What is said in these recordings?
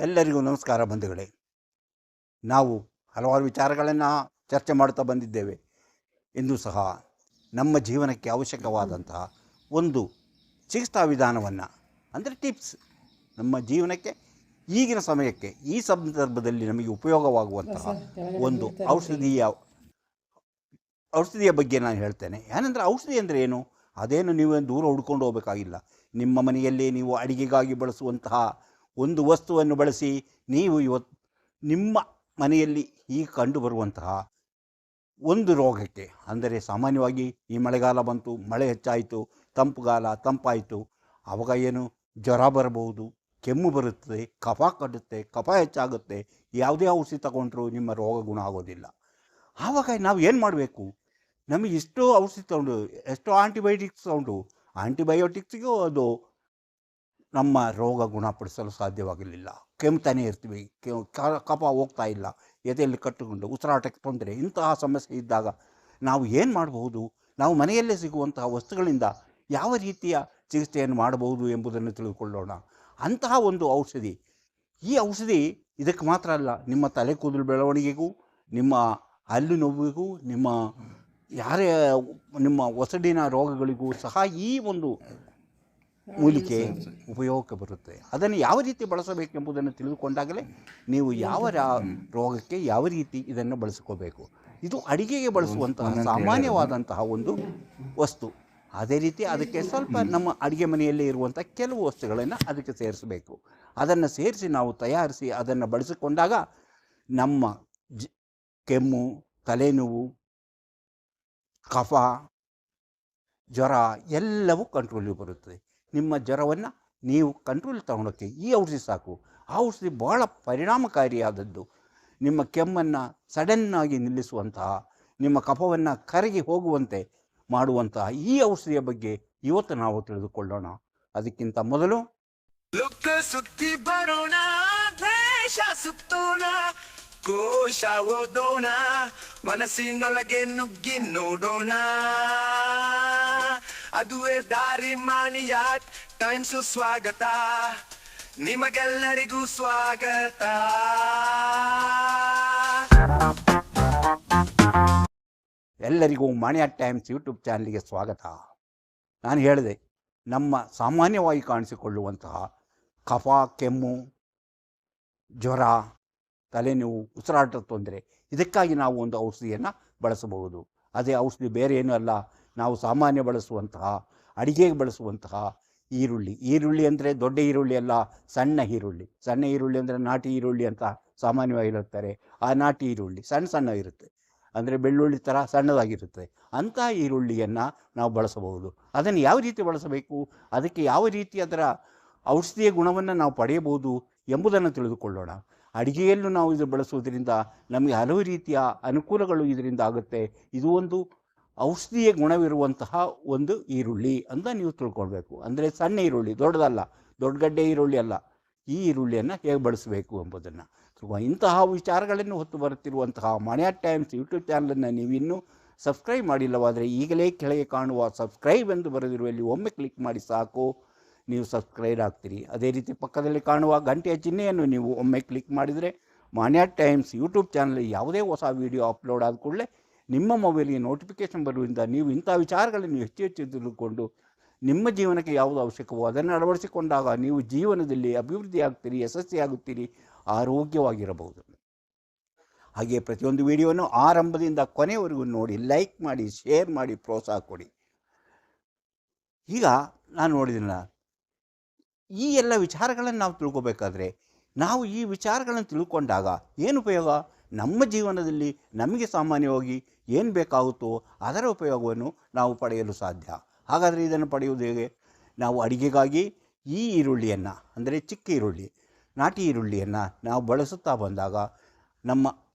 ಎಲ್ಲರಿಗೂ ನಮಸ್ಕಾರ ಬಂಧುಗಳೇ. ನಾವು ಹಲವಾರು ವಿಚಾರಗಳನ್ನು ಚರ್ಚೆ ಮಾಡ್ತಾ ಬಂದಿದ್ದೇವೆ. ಇಂದು ಸಹ ನಮ್ಮ ಜೀವನಕ್ಕೆ ಅವಶ್ಯಕವಾದಂತಹ ಒಂದು ಚಿಕಿತ್ಸಾ ವಿಧಾನವನ್ನು, ಅಂದರೆ ಟಿಪ್ಸ್, ನಮ್ಮ ಜೀವನಕ್ಕೆ ಈಗಿನ ಸಮಯಕ್ಕೆ ಈ ಸಂದರ್ಭದಲ್ಲಿ ನಮಗೆ ಉಪಯೋಗವಾಗುವಂತಹ ಒಂದು ಔಷಧಿಯ ಬಗ್ಗೆ ನಾನು ಹೇಳ್ತೇನೆ. ಏನಂದರೆ ಔಷಧಿ ಅಂದರೆ ಏನು? ಅದೇನು ನೀವು ದೂರ ಹುಡ್ಕೊಂಡು ಹೋಗಬೇಕಾಗಿಲ್ಲ. ನಿಮ್ಮ ಮನೆಯಲ್ಲಿ ನೀವು ಅಡಿಗೆಗಾಗಿ ಬಳಸುವಂತಹ ಒಂದು ವಸ್ತುವನ್ನು ಬಳಸಿ ನೀವು ಇವತ್ತು ನಿಮ್ಮ ಮನೆಯಲ್ಲಿ ಈಗ ಕಂಡುಬರುವಂತಹ ಒಂದು ರೋಗಕ್ಕೆ, ಅಂದರೆ ಸಾಮಾನ್ಯವಾಗಿ ಈ ಮಳೆಗಾಲ ಬಂತು, ಮಳೆ ಹೆಚ್ಚಾಯಿತು, ತಂಪಾಯಿತು, ಆವಾಗ ಏನು ಜ್ವರ ಬರಬಹುದು, ಕೆಮ್ಮು ಬರುತ್ತದೆ, ಕಫ ಕಟ್ಟುತ್ತೆ, ಕಫ ಹೆಚ್ಚಾಗುತ್ತೆ. ಯಾವುದೇ ಔಷಧಿ ತಗೊಂಡ್ರೂ ನಿಮ್ಮ ರೋಗ ಗುಣ ಆಗೋದಿಲ್ಲ. ಆವಾಗ ನಾವು ಏನು ಮಾಡಬೇಕು? ನಮಗೆ ಇಷ್ಟು ಔಷಧಿ ತಗೊಂಡು, ಎಷ್ಟೋ ಆಂಟಿಬಯೋಟಿಕ್ಸ್ ತಗೊಂಡು, ಆಂಟಿಬಯೋಟಿಕ್ಸಿಗೂ ಅದು ನಮ್ಮ ರೋಗ ಗುಣಪಡಿಸಲು ಸಾಧ್ಯವಾಗಲಿಲ್ಲ. ಕೆಮ್ತಾನೇ ಇರ್ತೀವಿ, ಕಫ ಹೋಗ್ತಾ ಇಲ್ಲ, ಎದೆಯಲ್ಲಿ ಕಟ್ಟಿಕೊಂಡು ಉಸಿರಾಟಕ್ಕೆ ತೊಂದರೆ, ಇಂತಹ ಸಮಸ್ಯೆ ಇದ್ದಾಗ ನಾವು ಏನು ಮಾಡಬಹುದು? ನಾವು ಮನೆಯಲ್ಲೇ ಸಿಗುವಂತಹ ವಸ್ತುಗಳಿಂದ ಯಾವ ರೀತಿಯ ಚಿಕಿತ್ಸೆಯನ್ನು ಮಾಡಬಹುದು ಎಂಬುದನ್ನು ತಿಳಿದುಕೊಳ್ಳೋಣ. ಅಂತಹ ಒಂದು ಔಷಧಿ, ಈ ಔಷಧಿ ಇದಕ್ಕೆ ಮಾತ್ರ ಅಲ್ಲ, ನಿಮ್ಮ ತಲೆ ಕೂದಲು ಬೆಳವಣಿಗೆಗೂ, ನಿಮ್ಮ ಹಲ್ಲು ನೋವಿಗೂ, ನಿಮ್ಮ ಒಸಡಿನ ರೋಗಗಳಿಗೂ ಸಹ ಈ ಒಂದು ಮೂಲಿಕೆ ಉಪಯೋಗಕ್ಕೆ ಬರುತ್ತೆ. ಅದನ್ನು ಯಾವ ರೀತಿ ಬಳಸಬೇಕೆಂಬುದನ್ನು ತಿಳಿದುಕೊಂಡಾಗಲೇ ನೀವು ಯಾವ ರೋಗಕ್ಕೆ ಯಾವ ರೀತಿ ಇದನ್ನು ಬಳಸ್ಕೋಬೇಕು. ಇದು ಅಡಿಗೆಗೆ ಬಳಸುವಂತಹ ಸಾಮಾನ್ಯವಾದಂತಹ ಒಂದು ವಸ್ತು. ಅದೇ ರೀತಿ ಅದಕ್ಕೆ ಸ್ವಲ್ಪ ನಮ್ಮ ಅಡುಗೆ ಮನೆಯಲ್ಲೇ ಇರುವಂಥ ಕೆಲವು ವಸ್ತುಗಳನ್ನು ಅದಕ್ಕೆ ಸೇರಿಸಬೇಕು. ಅದನ್ನು ಸೇರಿಸಿ ನಾವು ತಯಾರಿಸಿ ಅದನ್ನು ಬಳಸಿಕೊಂಡಾಗ ನಮ್ಮ ಕೆಮ್ಮು, ತಲೆನೋವು, ಕಫ, ಜ್ವರ ಎಲ್ಲವೂ ಕಂಟ್ರೋಲಿಗೆ ಬರುತ್ತದೆ. ನಿಮ್ಮ ಜ್ವರವನ್ನು ನೀವು ಕಂಟ್ರೋಲ್ ತಗೊಳ್ಳೋಕ್ಕೆ ಈ ಔಷಧಿ ಸಾಕು. ಆ ಔಷಧಿ ಬಹಳ ಪರಿಣಾಮಕಾರಿಯಾದದ್ದು. ನಿಮ್ಮ ಕೆಮ್ಮನ್ನು ಸಡನ್ನಾಗಿ ನಿಲ್ಲಿಸುವಂತಹ, ನಿಮ್ಮ ಕಫವನ್ನು ಕರಗಿ ಹೋಗುವಂತೆ ಮಾಡುವಂತಹ ಈ ಔಷಧಿಯ ಬಗ್ಗೆ ಇವತ್ತು ನಾವು ತಿಳಿದುಕೊಳ್ಳೋಣ. ಅದಕ್ಕಿಂತ ಮೊದಲು ಸುತ್ತಿ ಬರೋಣ, ದೇಶ ಸುತ್ತೋಣ, ಕೋಶ ಓದೋಣ, ಮನಸ್ಸಿನೊಳಗೆ ನುಗ್ಗಿ ನೋಡೋಣ. ಅದುವೇ ದಾರಿ ಮಾಣಿಯ ಟೈಮ್ಸು. ಸ್ವಾಗತ ನಿಮಗೆಲ್ಲರಿಗೂ ಸ್ವಾಗತ. ಎಲ್ಲರಿಗೂ ಮಾಣಿಯ ಟೈಮ್ಸ್ ಯೂಟ್ಯೂಬ್ ಚಾನಲ್ಗೆ ಸ್ವಾಗತ. ನಾನು ಹೇಳಿದೆ, ನಮ್ಮ ಸಾಮಾನ್ಯವಾಗಿ ಕಾಣಿಸಿಕೊಳ್ಳುವಂತಹ ಕಫ, ಕೆಮ್ಮು, ಜ್ವರ, ತಲೆನೋವು, ಉಸಿರಾಟದ ತೊಂದರೆ, ಇದಕ್ಕಾಗಿ ನಾವು ಒಂದು ಔಷಧಿಯನ್ನು ಬಳಸಬಹುದು. ಅದೇ ಔಷಧಿ ಬೇರೆ ಏನೂ ಅಲ್ಲ, ನಾವು ಸಾಮಾನ್ಯ ಬಳಸುವಂತಹ, ಅಡಿಗೆಗೆ ಬಳಸುವಂತಹ ಈರುಳ್ಳಿ ಅಂದರೆ ದೊಡ್ಡ ಈರುಳ್ಳಿ ಅಲ್ಲ, ಸಣ್ಣ ಈರುಳ್ಳಿ ಅಂದರೆ ನಾಟಿ ಈರುಳ್ಳಿ ಅಂತ ಸಾಮಾನ್ಯವಾಗಿ ಹೇಳ್ತಾರೆ. ಆ ನಾಟಿ ಈರುಳ್ಳಿ ಸಣ್ಣ ಇರುತ್ತೆ, ಅಂದರೆ ಬೆಳ್ಳುಳ್ಳಿ ಥರ ಸಣ್ಣದಾಗಿರುತ್ತೆ. ಅಂಥ ಈರುಳ್ಳಿಯನ್ನು ನಾವು ಬಳಸಬಹುದು. ಅದನ್ನು ಯಾವ ರೀತಿ ಬಳಸಬೇಕು, ಅದಕ್ಕೆ ಯಾವ ರೀತಿ ಅದರ ಔಷಧಿಯ ಗುಣವನ್ನು ನಾವು ಪಡೆಯಬಹುದು ಎಂಬುದನ್ನು ತಿಳಿದುಕೊಳ್ಳೋಣ. ಅಡಿಗೆಯಲ್ಲೂ ನಾವು ಇದು ಬಳಸುವುದರಿಂದ ನಮಗೆ ಹಲವು ರೀತಿಯ ಅನುಕೂಲಗಳು ಇದರಿಂದ ಆಗುತ್ತೆ. ಇದು ಒಂದು ಔಷಧೀಯ ಗುಣವಿರುವಂತಹ ಒಂದು ಈರುಳ್ಳಿ ಅಂತ ನೀವು ತಿಳ್ಕೊಳ್ಬೇಕು. ಅಂದರೆ ಸಣ್ಣ ಈರುಳ್ಳಿ, ದೊಡ್ಡದಲ್ಲ, ದೊಡ್ಡಗಡ್ಡೆ ಈರುಳ್ಳಿ ಅಲ್ಲ. ಈ ಈರುಳ್ಳಿಯನ್ನು ಹೇಗೆ ಬಳಸಬೇಕು ಎಂಬುದನ್ನು ಇಂತಹ ವಿಚಾರಗಳನ್ನು ಹೊತ್ತು ಬರುತ್ತಿರುವಂತಹ ಮಾಣಿಯ ಟೈಮ್ಸ್ ಯೂಟ್ಯೂಬ್ ಚಾನಲನ್ನು ನೀವಿನ್ನೂ ಸಬ್ಸ್ಕ್ರೈಬ್ ಮಾಡಿಲ್ಲವಾದರೆ ಈಗಲೇ ಕೆಳಗೆ ಕಾಣುವ ಸಬ್ಸ್ಕ್ರೈಬ್ ಎಂದು ಬರೆದಿರುವಲ್ಲಿ ಒಮ್ಮೆ ಕ್ಲಿಕ್ ಮಾಡಿ ಸಾಕು, ನೀವು ಸಬ್ಸ್ಕ್ರೈಬ್ ಆಗ್ತೀರಿ. ಅದೇ ರೀತಿ ಪಕ್ಕದಲ್ಲಿ ಕಾಣುವ ಗಂಟೆಯ ಚಿಹ್ನೆಯನ್ನು ನೀವು ಒಮ್ಮೆ ಕ್ಲಿಕ್ ಮಾಡಿದರೆ ಮಾಣಿಯ ಟೈಮ್ಸ್ ಯೂಟ್ಯೂಬ್ ಚಾನಲ್ ಯಾವುದೇ ಹೊಸ ವಿಡಿಯೋ ಅಪ್ಲೋಡ್ ಆದ ಕೂಡಲೇ ನಿಮ್ಮ ಮೊಬೈಲ್ಗೆ ನೋಟಿಫಿಕೇಷನ್ ಬರುವುದರಿಂದ ನೀವು ಇಂಥ ವಿಚಾರಗಳನ್ನು ಹೆಚ್ಚು ತಿಳಿದುಕೊಂಡು ನಿಮ್ಮ ಜೀವನಕ್ಕೆ ಯಾವುದು ಅವಶ್ಯಕವೋ ಅದನ್ನು ಅಳವಡಿಸಿಕೊಂಡಾಗ ನೀವು ಜೀವನದಲ್ಲಿ ಅಭಿವೃದ್ಧಿ ಆಗ್ತೀರಿ, ಯಶಸ್ವಿಯಾಗುತ್ತೀರಿ, ಆರೋಗ್ಯವಾಗಿರಬಹುದು. ಹಾಗೆ ಪ್ರತಿಯೊಂದು ವಿಡಿಯೋವನ್ನು ಆರಂಭದಿಂದ ಕೊನೆಯವರೆಗೂ ನೋಡಿ, ಲೈಕ್ ಮಾಡಿ, ಶೇರ್ ಮಾಡಿ, ಪ್ರೋತ್ಸಾಹ ಕೊಡಿ. ಈಗ ನಾನು ನೋಡಿದಿಲ್ಲ, ಈ ಎಲ್ಲ ವಿಚಾರಗಳನ್ನು ನಾವು ತಿಳ್ಕೊಬೇಕಾದ್ರೆ ನಾವು ಈ ವಿಚಾರಗಳನ್ನು ತಿಳ್ಕೊಂಡಾಗ ಏನು ಉಪಯೋಗ? ನಮ್ಮ ಜೀವನದಲ್ಲಿ ನಮಗೆ ಸಾಮಾನ್ಯವಾಗಿ ಏನು ಬೇಕಾಗುತ್ತೋ ಅದರ ಉಪಯೋಗವನ್ನು ನಾವು ಪಡೆಯಲು ಸಾಧ್ಯ. ಹಾಗಾದರೆ ಇದನ್ನು ಪಡೆಯುವುದು ಹೇಗೆ? ನಾವು ಅಡಿಗೆಗಾಗಿ ಈ ಈರುಳ್ಳಿಯನ್ನು, ಅಂದರೆ ಚಿಕ್ಕ ಈರುಳ್ಳಿ, ನಾಟಿ ಈರುಳ್ಳಿಯನ್ನು ನಾವು ಬಳಸುತ್ತಾ ಬಂದಾಗ ನಮ್ಮ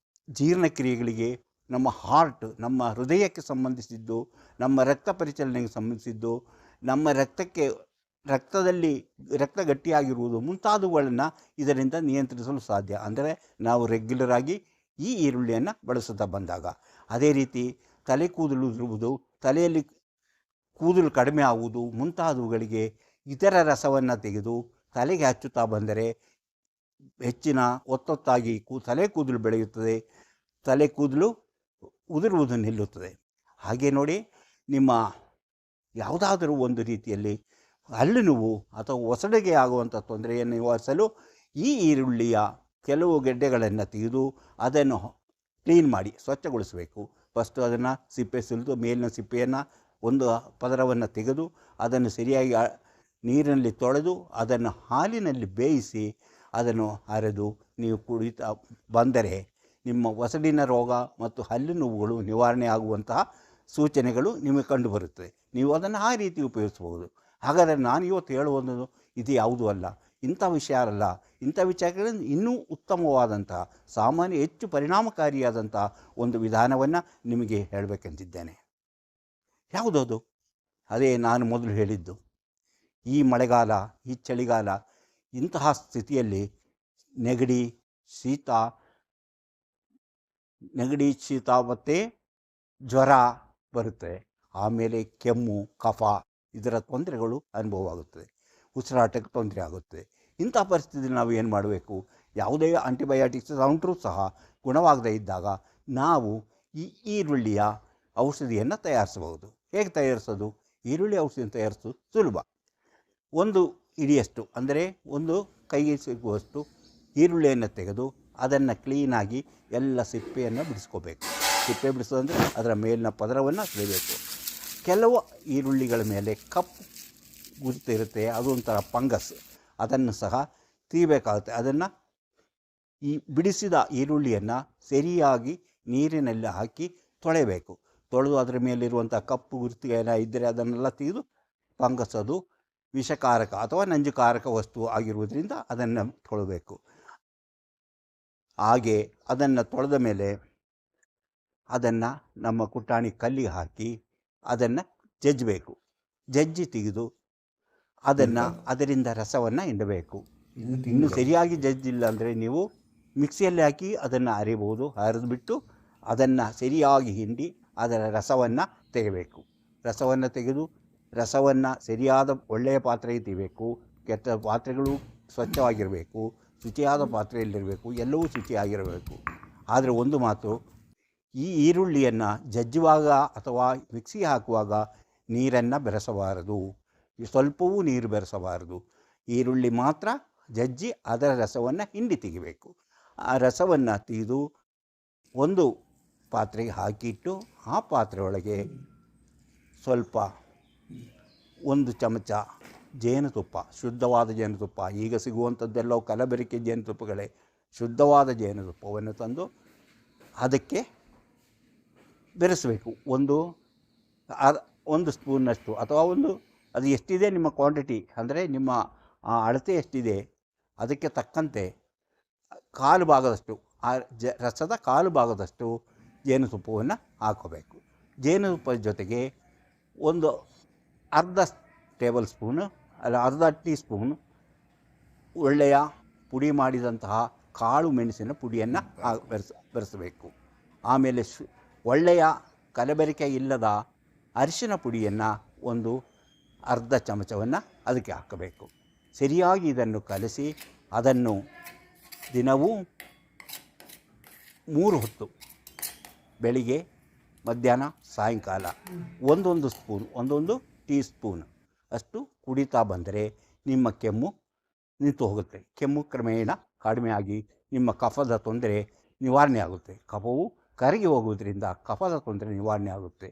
ಜೀರ್ಣಕ್ರಿಯೆಗಳಿಗೆ, ನಮ್ಮ ಹಾರ್ಟ್, ನಮ್ಮ ಹೃದಯಕ್ಕೆ ಸಂಬಂಧಿಸಿದ್ದು, ನಮ್ಮ ರಕ್ತ ಪರಿಚಲನೆಗೆ ಸಂಬಂಧಿಸಿದ್ದು, ನಮ್ಮ ರಕ್ತದಲ್ಲಿ ರಕ್ತ ಗಟ್ಟಿಯಾಗಿರುವುದು ಮುಂತಾದವುಗಳನ್ನು ಇದರಿಂದ ನಿಯಂತ್ರಿಸಲು ಸಾಧ್ಯ. ಅಂದರೆ ನಾವು ರೆಗ್ಯುಲರ್ ಆಗಿ ಈ ಈರುಳ್ಳಿಯನ್ನು ಬಳಸುತ್ತಾ ಬಂದಾಗ. ಅದೇ ರೀತಿ ತಲೆ ಕೂದಲು ಇರುವುದು, ತಲೆಯಲ್ಲಿ ಕೂದಲು ಕಡಿಮೆ ಆಗುವುದು ಮುಂತಾದವುಗಳಿಗೆ ಇದರ ರಸವನ್ನು ತೆಗೆದು ತಲೆಗೆ ಹಚ್ಚುತ್ತಾ ಬಂದರೆ ಹೆಚ್ಚಿನ ಒತ್ತೊತ್ತಾಗಿ ತಲೆ ಕೂದಲು ಬೆಳೆಯುತ್ತದೆ, ತಲೆ ಕೂದಲು ಉದುರುವುದು ನಿಲ್ಲುತ್ತದೆ. ಹಾಗೆ ನೋಡಿ, ನಿಮ್ಮ ಯಾವುದಾದರೂ ಒಂದು ರೀತಿಯಲ್ಲಿ ಹಲ್ಲು ನೋವು ಅಥವಾ ಒಸಡಿಗೆ ಆಗುವಂಥ ತೊಂದರೆಯನ್ನು ನಿವಾರಿಸಲು ಈ ಈರುಳ್ಳಿಯ ಕೆಲವು ಗೆಡ್ಡೆಗಳನ್ನು ತೆಗೆದು ಅದನ್ನು ಕ್ಲೀನ್ ಮಾಡಿ ಸ್ವಚ್ಛಗೊಳಿಸಬೇಕು. ಫಸ್ಟು ಅದನ್ನು ಸಿಪ್ಪೆ ಸುಲಿದು ಮೇಲಿನ ಸಿಪ್ಪೆಯನ್ನು ಒಂದು ಪದರವನ್ನು ತೆಗೆದು ಅದನ್ನು ಸರಿಯಾಗಿ ನೀರಿನಲ್ಲಿ ತೊಳೆದು ಅದನ್ನು ಹಾಲಿನಲ್ಲಿ ಬೇಯಿಸಿ ಅದನ್ನು ಅರೆದು ನೀವು ಕುಡಿತಾ ಬಂದರೆ ನಿಮ್ಮ ಒಸಡಿನ ರೋಗ ಮತ್ತು ಹಲ್ಲು ನೋವುಗಳು ನಿವಾರಣೆ ಆಗುವಂತಹ ಸೂಚನೆಗಳು ನಿಮಗೆ ಕಂಡುಬರುತ್ತದೆ. ನೀವು ಅದನ್ನು ಆ ರೀತಿ ಉಪಯೋಗಿಸ್ಬೋದು. ಹಾಗಾದರೆ ನಾನು ಇವತ್ತು ಹೇಳುವುದು ಇದು ಯಾವುದೂ ಅಲ್ಲ, ಇಂಥ ವಿಷಯ ಅಲ್ಲ. ಇಂಥ ವಿಚಾರಗಳನ್ನು ಇನ್ನೂ ಉತ್ತಮವಾದಂತಹ ಸಾಮಾನ್ಯ ಹೆಚ್ಚು ಪರಿಣಾಮಕಾರಿಯಾದಂಥ ಒಂದು ವಿಧಾನವನ್ನು ನಿಮಗೆ ಹೇಳಬೇಕಂತಿದ್ದೇನೆ. ಯಾವುದದು? ಅದೇ ನಾನು ಮೊದಲು ಹೇಳಿದ್ದು. ಈ ಮಳೆಗಾಲ, ಈ ಚಳಿಗಾಲ, ಇಂತಹ ಸ್ಥಿತಿಯಲ್ಲಿ ನೆಗಡಿ, ಶೀತ ಮತ್ತು ಜ್ವರ ಬರುತ್ತೆ. ಆಮೇಲೆ ಕೆಮ್ಮು, ಕಫ ಇದರ ತೊಂದರೆಗಳು ಅನುಭವವಾಗುತ್ತದೆ. ಉಸಿರಾಟಕ್ಕೆ ತೊಂದರೆ ಆಗುತ್ತೆ. ಇಂಥ ಪರಿಸ್ಥಿತಿಯಲ್ಲಿ ನಾವು ಏನು ಮಾಡಬೇಕು? ಯಾವುದೇ ಆಂಟಿಬಯೋಟಿಕ್ಸ್ ತಗೊಂಡ್ರೂ ಸಹ ಗುಣವಾಗದೇ ಇದ್ದಾಗ ನಾವು ಈ ಈರುಳ್ಳಿಯ ಔಷಧಿಯನ್ನು ತಯಾರಿಸಬಹುದು. ಹೇಗೆ ತಯಾರಿಸೋದು? ಈರುಳ್ಳಿ ಔಷಧಿಯನ್ನು ತಯಾರಿಸೋದು ಸುಲಭ. ಒಂದು ಇಡಿಯಷ್ಟು, ಅಂದರೆ ಒಂದು ಕೈಗೆ ಸಿಗುವಷ್ಟು ಈರುಳ್ಳಿಯನ್ನು ತೆಗೆದು ಅದನ್ನು ಕ್ಲೀನಾಗಿ ಎಲ್ಲ ಸಿಪ್ಪೆಯನ್ನು ಬಿಡಿಸ್ಕೋಬೇಕು. ಸಿಪ್ಪೆ ಬಿಡಿಸೋದಂದರೆ ಅದರ ಮೇಲಿನ ಪದರವನ್ನು ತೆಗೆಯಬೇಕು. ಕೆಲವು ಈರುಳ್ಳಿಗಳ ಮೇಲೆ ಕಪ್ಪು ಗುರುತಿರುತ್ತೆ, ಅದು ಒಂಥರ ಫಂಗಸ್, ಅದನ್ನು ಸಹ ತೆಗಿಬೇಕಾಗುತ್ತೆ. ಅದನ್ನು ಈ ಬಿಡಿಸಿದ ಈರುಳ್ಳಿಯನ್ನು ಸರಿಯಾಗಿ ನೀರಿನಲ್ಲಿ ಹಾಕಿ ತೊಳೆಯಬೇಕು. ತೊಳೆದು ಅದರ ಮೇಲಿರುವಂಥ ಕಪ್ಪು ಗುರುತಿಗೆಲ್ಲ ಇದ್ದರೆ ಅದನ್ನೆಲ್ಲ ತೆಗೆದು, ಫಂಗಸ್ ಅದು ವಿಷಕಾರಕ ಅಥವಾ ನಂಜುಕಾರಕ ವಸ್ತು ಆಗಿರುವುದರಿಂದ ಅದನ್ನು ತೊಳಬೇಕು. ಹಾಗೆ ಅದನ್ನು ತೊಳೆದ ಮೇಲೆ ಅದನ್ನು ನಮ್ಮ ಕುಟಾಣಿ ಕಲ್ಲಿಗೆ ಹಾಕಿ ಅದನ್ನು ಜಜ್ಜಬೇಕು. ಜಜ್ಜಿ ತೆಗೆದು ಅದನ್ನು ಅದರಿಂದ ರಸವನ್ನು ಹಿಂಡಬೇಕು. ಇನ್ನು ಸರಿಯಾಗಿ ಜಜ್ಜಿಲ್ಲ ಅಂದರೆ ನೀವು ಮಿಕ್ಸಿಯಲ್ಲಿ ಹಾಕಿ ಅದನ್ನು ಅರಿಬಹುದು. ಅರಿದುಬಿಟ್ಟು ಅದನ್ನು ಸರಿಯಾಗಿ ಹಿಂಡಿ ಅದರ ರಸವನ್ನು ತೆಗೆಯಬೇಕು. ರಸವನ್ನು ತೆಗೆದು ರಸವನ್ನು ಸರಿಯಾದ ಒಳ್ಳೆಯ ಪಾತ್ರೆಗೆ ತೆಗಿಬೇಕು. ಕೆಟ್ಟ ಪಾತ್ರೆಗಳು ಸ್ವಚ್ಛವಾಗಿರಬೇಕು, ಶುಚಿಯಾದ ಪಾತ್ರೆಯಲ್ಲಿರಬೇಕು, ಎಲ್ಲವೂ ಶುಚಿಯಾಗಿರಬೇಕು. ಆದರೆ ಒಂದು ಮಾತು, ಈ ಈರುಳ್ಳಿಯನ್ನು ಜಜ್ಜುವಾಗ ಅಥವಾ ಮಿಕ್ಸಿಗೆ ಹಾಕುವಾಗ ನೀರನ್ನು ಬೆರೆಸಬಾರದು, ಸ್ವಲ್ಪವೂ ನೀರು ಬೆರೆಸಬಾರದು. ಈರುಳ್ಳಿ ಮಾತ್ರ ಜಜ್ಜಿ ಅದರ ರಸವನ್ನು ಹಿಂಡಿ ತೆಗಿಬೇಕು. ಆ ರಸವನ್ನು ತೆಗೆದು ಒಂದು ಪಾತ್ರೆಗೆ ಹಾಕಿಟ್ಟು ಆ ಪಾತ್ರೆಯೊಳಗೆ ಸ್ವಲ್ಪ 1 ಚಮಚ ಜೇನುತುಪ್ಪ, ಶುದ್ಧವಾದ ಜೇನುತುಪ್ಪ, ಈಗ ಸಿಗುವಂಥದ್ದೆಲ್ಲವೂ ಕಲಬೆರಕೆ ಜೇನುತುಪ್ಪಗಳೇ, ಶುದ್ಧವಾದ ಜೇನುತುಪ್ಪವನ್ನು ತಂದು ಅದಕ್ಕೆ ಬೆರೆಸಬೇಕು. ಒಂದು ಸ್ಪೂನ್ನಷ್ಟು ಅಥವಾ ಅದು ಎಷ್ಟಿದೆ ನಿಮ್ಮ ಕ್ವಾಂಟಿಟಿ, ಅಂದರೆ ನಿಮ್ಮ ಅಳತೆ ಎಷ್ಟಿದೆ ಅದಕ್ಕೆ ತಕ್ಕಂತೆ ಕಾಲು ಭಾಗದಷ್ಟು, ಆ ರಸದ ಕಾಲು ಭಾಗದಷ್ಟು ಜೇನುತುಪ್ಪವನ್ನು ಹಾಕೋಬೇಕು. ಜೇನುತುಪ್ಪದ ಜೊತೆಗೆ ಒಂದು ಅರ್ಧ ಟೇಬಲ್ ಸ್ಪೂನು ಅರ್ಧ ಟೀ ಸ್ಪೂನ್ ಒಳ್ಳೆಯ ಪುಡಿ ಮಾಡಿದಂತಹ ಕಾಳು ಮೆಣಸಿನ ಪುಡಿಯನ್ನು ಬೆರೆಸಬೇಕು. ಆಮೇಲೆ ಒಳ್ಳೆಯ ಕಲಬೆರಕೆ ಇಲ್ಲದ ಅರಿಶಿನ ಪುಡಿಯನ್ನು ಒಂದು ಅರ್ಧ ಚಮಚವನ್ನು ಅದಕ್ಕೆ ಹಾಕಬೇಕು. ಸರಿಯಾಗಿ ಇದನ್ನು ಕಲಸಿ ಅದನ್ನು ದಿನವೂ 3 ಹೊತ್ತು, ಬೆಳಿಗ್ಗೆ, ಮಧ್ಯಾಹ್ನ, ಸಾಯಂಕಾಲ ಒಂದೊಂದು ಟೀ ಸ್ಪೂನ್ ಅಷ್ಟು ಕುಡಿತಾ ಬಂದರೆ ನಿಮ್ಮ ಕೆಮ್ಮು ನಿಂತು ಹೋಗುತ್ತೆ. ಕೆಮ್ಮು ಕ್ರಮೇಣ ಕಡಿಮೆಯಾಗಿ ನಿಮ್ಮ ಕಫದ ತೊಂದರೆ ನಿವಾರಣೆ ಆಗುತ್ತೆ. ಕಫವು ಕರಗಿ ಹೋಗುವುದರಿಂದ ಕಫದ ತೊಂದರೆ ನಿವಾರಣೆ ಆಗುತ್ತೆ.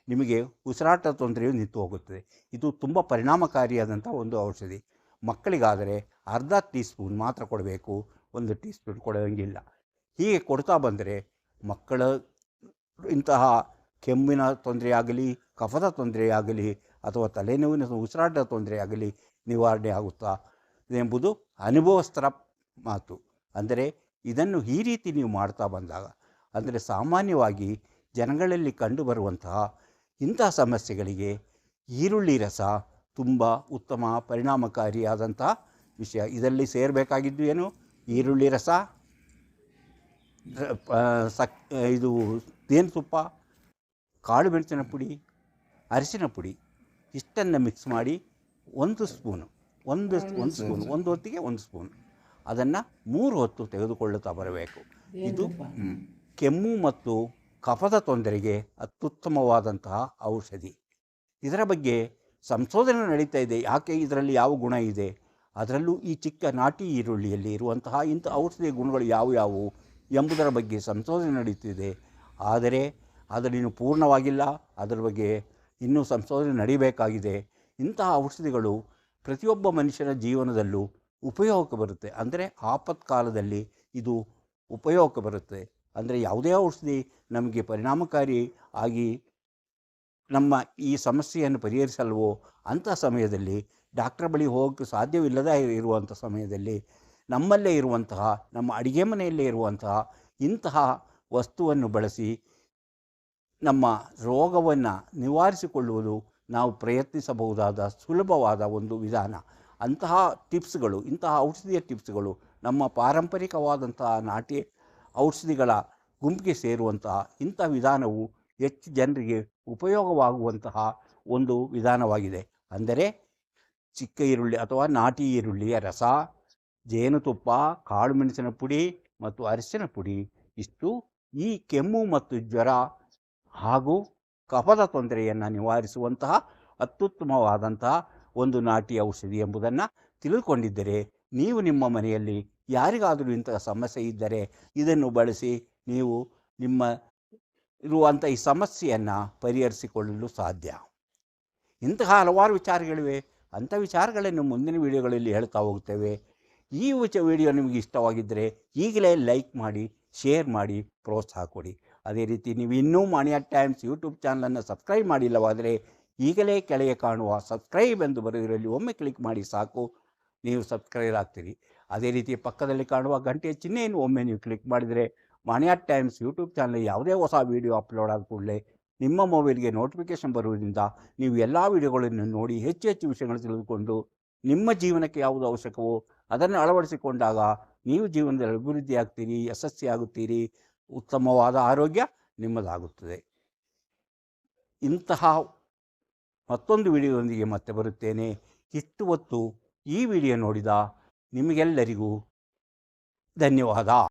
ನಿಮಗೆ ಉಸಿರಾಟ ತೊಂದರೆಯು ನಿಂತು ಹೋಗುತ್ತದೆ. ಇದು ತುಂಬ ಪರಿಣಾಮಕಾರಿಯಾದಂಥ ಒಂದು ಔಷಧಿ. ಮಕ್ಕಳಿಗಾದರೆ ಅರ್ಧ ಟೀ ಸ್ಪೂನ್ ಮಾತ್ರ ಕೊಡಬೇಕು, 1 ಟೀ ಸ್ಪೂನ್ ಕೊಡೋಂಗಿಲ್ಲ. ಹೀಗೆ ಕೊಡ್ತಾ ಬಂದರೆ ಮಕ್ಕಳ ಇಂತಹ ಕೆಮ್ಮಿನ ತೊಂದರೆಯಾಗಲಿ, ಕಫದ ತೊಂದರೆಯಾಗಲಿ ಅಥವಾ ತಲೆನೋವಿನ ಉಸಿರಾಟದ ತೊಂದರೆಯಾಗಲಿ ನಿವಾರಣೆ ಆಗುತ್ತಾ ಎಂಬುದು ಅನುಭವಸ್ಥರ ಮಾತು. ಅಂದರೆ ಇದನ್ನು ಈ ರೀತಿ ನೀವು ಮಾಡ್ತಾ ಬಂದಾಗ, ಅಂದರೆ ಸಾಮಾನ್ಯವಾಗಿ ಜನಗಳಲ್ಲಿ ಕಂಡುಬರುವಂತಹ ಇಂತಹ ಸಮಸ್ಯೆಗಳಿಗೆ ಈರುಳ್ಳಿ ರಸ ತುಂಬ ಉತ್ತಮ ಪರಿಣಾಮಕಾರಿಯಾದಂತಹ ವಿಷಯ. ಇದರಲ್ಲಿ ಸೇರಬೇಕಾಗಿದ್ದು ಏನು? ಈರುಳ್ಳಿ ರಸ, ಇದು ಜೇನುತುಪ್ಪ, ಕಾಳು ಮೆಣಸಿನ ಪುಡಿ, ಅರಿಶಿನ ಪುಡಿ ಇಷ್ಟನ್ನು ಮಿಕ್ಸ್ ಮಾಡಿ ಒಂದು ಹೊತ್ತಿಗೆ 1 ಸ್ಪೂನ್ ಅದನ್ನು 3 ಹೊತ್ತು ತೆಗೆದುಕೊಳ್ಳುತ್ತಾ ಬರಬೇಕು. ಇದು ಕೆಮ್ಮು ಮತ್ತು ಕಫದ ತೊಂದರೆಗೆ ಅತ್ಯುತ್ತಮವಾದಂತಹ ಔಷಧಿ. ಇದರ ಬಗ್ಗೆ ಸಂಶೋಧನೆ ನಡೀತಾ ಇದೆ. ಯಾಕೆ ಇದರಲ್ಲಿ ಯಾವ ಗುಣ ಇದೆ, ಅದರಲ್ಲೂ ಈ ಚಿಕ್ಕ ನಾಟಿ ಈರುಳ್ಳಿಯಲ್ಲಿ ಇರುವಂತಹ ಇಂಥ ಔಷಧಿಯ ಗುಣಗಳು ಯಾವುವು ಎಂಬುದರ ಬಗ್ಗೆ ಸಂಶೋಧನೆ ನಡೀತಿದೆ. ಆದರೆ ಅದರಿನ್ನೂ ಪೂರ್ಣವಾಗಿಲ್ಲ. ಅದರ ಬಗ್ಗೆ ಇನ್ನೂ ಸಂಶೋಧನೆ ನಡೀಬೇಕಾಗಿದೆ. ಇಂತಹ ಔಷಧಿಗಳು ಪ್ರತಿಯೊಬ್ಬ ಮನುಷ್ಯನ ಜೀವನದಲ್ಲೂ ಉಪಯೋಗಕ್ಕೆ ಬರುತ್ತೆ. ಅಂದರೆ ಆಪತ್ಕಾಲದಲ್ಲಿ ಇದು ಉಪಯೋಗಕ್ಕೆ ಬರುತ್ತೆ. ಅಂದರೆ ಯಾವುದೇ ಔಷಧಿ ನಮಗೆ ಪರಿಣಾಮಕಾರಿ ಆಗಿ ನಮ್ಮ ಈ ಸಮಸ್ಯೆಯನ್ನು ಪರಿಹರಿಸಲ್ವೋ ಅಂಥ ಸಮಯದಲ್ಲಿ ಡಾಕ್ಟರ್ ಬಳಿ ಹೋಗೋಕ್ಕೆ ಸಾಧ್ಯವಿಲ್ಲದೆ ಇರುವಂಥ ಸಮಯದಲ್ಲಿ ನಮ್ಮಲ್ಲೇ ಇರುವಂತಹ, ನಮ್ಮ ಅಡುಗೆ ಮನೆಯಲ್ಲೇ ಇರುವಂತಹ ಇಂತಹ ವಸ್ತುವನ್ನು ಬಳಸಿ ನಮ್ಮ ರೋಗವನ್ನು ನಿವಾರಿಸಿಕೊಳ್ಳುವುದು ನಾವು ಪ್ರಯತ್ನಿಸಬಹುದಾದ ಸುಲಭವಾದ ಒಂದು ವಿಧಾನ. ಅಂತಹ ಟಿಪ್ಸ್ಗಳು, ಇಂತಹ ಔಷಧಿಯ ಟಿಪ್ಸ್ಗಳು ನಮ್ಮ ಪಾರಂಪರಿಕವಾದಂತಹ ನಾಟಿ ಔಷಧಿಗಳ ಗುಂಪಿಗೆ ಸೇರುವಂತಹ ಇಂಥ ವಿಧಾನವು ಹೆಚ್ಚು ಜನರಿಗೆ ಉಪಯೋಗವಾಗುವಂತಹ ಒಂದು ವಿಧಾನವಾಗಿದೆ. ಅಂದರೆ ಚಿಕ್ಕ ಈರುಳ್ಳಿ ಅಥವಾ ನಾಟಿ ಈರುಳ್ಳಿಯ ರಸ, ಜೇನುತುಪ್ಪ, ಕಾಳು ಮೆಣಸಿನ ಪುಡಿ ಮತ್ತು ಅರಿಶಿನ ಪುಡಿ ಇಷ್ಟು ಈ ಕೆಮ್ಮು ಮತ್ತು ಜ್ವರ ಹಾಗೂ ಕಫದ ತೊಂದರೆಯನ್ನು ನಿವಾರಿಸುವಂತಹ ಅತ್ಯುತ್ತಮವಾದಂತಹ ಒಂದು ನಾಟಿ ಔಷಧಿ ಎಂಬುದನ್ನು ತಿಳಿದುಕೊಂಡಿದ್ದರೆ ನೀವು ನಿಮ್ಮ ಮನೆಯಲ್ಲಿ ಯಾರಿಗಾದರೂ ಇಂತಹ ಸಮಸ್ಯೆ ಇದ್ದರೆ ಇದನ್ನು ಬಳಸಿ ನೀವು ನಿಮ್ಮ ಇರುವಂಥ ಈ ಸಮಸ್ಯೆಯನ್ನು ಪರಿಹರಿಸಿಕೊಳ್ಳಲು ಸಾಧ್ಯ. ಇಂತಹ ಹಲವಾರು ವಿಚಾರಗಳಿವೆ. ಅಂಥ ವಿಚಾರಗಳನ್ನು ಮುಂದಿನ ವಿಡಿಯೋಗಳಲ್ಲಿ ಹೇಳ್ತಾ ಹೋಗ್ತೇವೆ. ಈ ವಿಡಿಯೋ ನಿಮಗೆ ಇಷ್ಟವಾಗಿದ್ದರೆ ಈಗಲೇ ಲೈಕ್ ಮಾಡಿ, ಶೇರ್ ಮಾಡಿ, ಪ್ರೋತ್ಸಾಹ ಕೊಡಿ. ಅದೇ ರೀತಿ ನೀವು ಇನ್ನೂ ಮಾಣಿಯಾ ಟೈಮ್ಸ್ ಯೂಟ್ಯೂಬ್ ಚಾನಲನ್ನು ಸಬ್ಸ್ಕ್ರೈಬ್ ಮಾಡಿಲ್ಲವಾದರೆ ಈಗಲೇ ಕೆಳಗೆ ಕಾಣುವ ಸಬ್ಸ್ಕ್ರೈಬ್ ಎಂದು ಬರೆದಿರಲಿ ಒಮ್ಮೆ ಕ್ಲಿಕ್ ಮಾಡಿ ಸಾಕು, ನೀವು ಸಬ್ಸ್ಕ್ರೈಬ್ ಆಗ್ತೀರಿ. ಅದೇ ರೀತಿ ಪಕ್ಕದಲ್ಲಿ ಕಾಣುವ ಗಂಟೆಯ ಚಿಹ್ನೆಯನ್ನು ಒಮ್ಮೆ ನೀವು ಕ್ಲಿಕ್ ಮಾಡಿದರೆ ಮಾಣಿಯಾ ಟೈಮ್ಸ್ ಯೂಟ್ಯೂಬ್ ಚಾನಲ್ ಯಾವುದೇ ಹೊಸ ವೀಡಿಯೋ ಅಪ್ಲೋಡ್ ಆದ ಕೂಡಲೇ ನಿಮ್ಮ ಮೊಬೈಲ್ಗೆ ನೋಟಿಫಿಕೇಷನ್ ಬರುವುದರಿಂದ ನೀವು ಎಲ್ಲ ವೀಡಿಯೋಗಳನ್ನು ನೋಡಿ ಹೆಚ್ಚು ಹೆಚ್ಚು ವಿಷಯಗಳನ್ನು ತಿಳಿದುಕೊಂಡು ನಿಮ್ಮ ಜೀವನಕ್ಕೆ ಯಾವುದು ಅವಶ್ಯಕವೋ ಅದನ್ನು ಅಳವಡಿಸಿಕೊಂಡಾಗ ನೀವು ಜೀವನದಲ್ಲಿ ಅಭಿವೃದ್ಧಿ ಆಗ್ತೀರಿ, ಯಶಸ್ವಿಯಾಗುತ್ತೀರಿ, ಉತ್ತಮವಾದ ಆರೋಗ್ಯ ನಿಮ್ಮದಾಗುತ್ತದೆ. ಇಂತಹ ಮತ್ತೊಂದು ವಿಡಿಯೋದೊಂದಿಗೆ ಮತ್ತೆ ಬರುತ್ತೇನೆ. ಇಷ್ಟು ಹೊತ್ತು ಈ ವಿಡಿಯೋ ನೋಡಿದ ನಿಮಗೆಲ್ಲರಿಗೂ ಧನ್ಯವಾದ.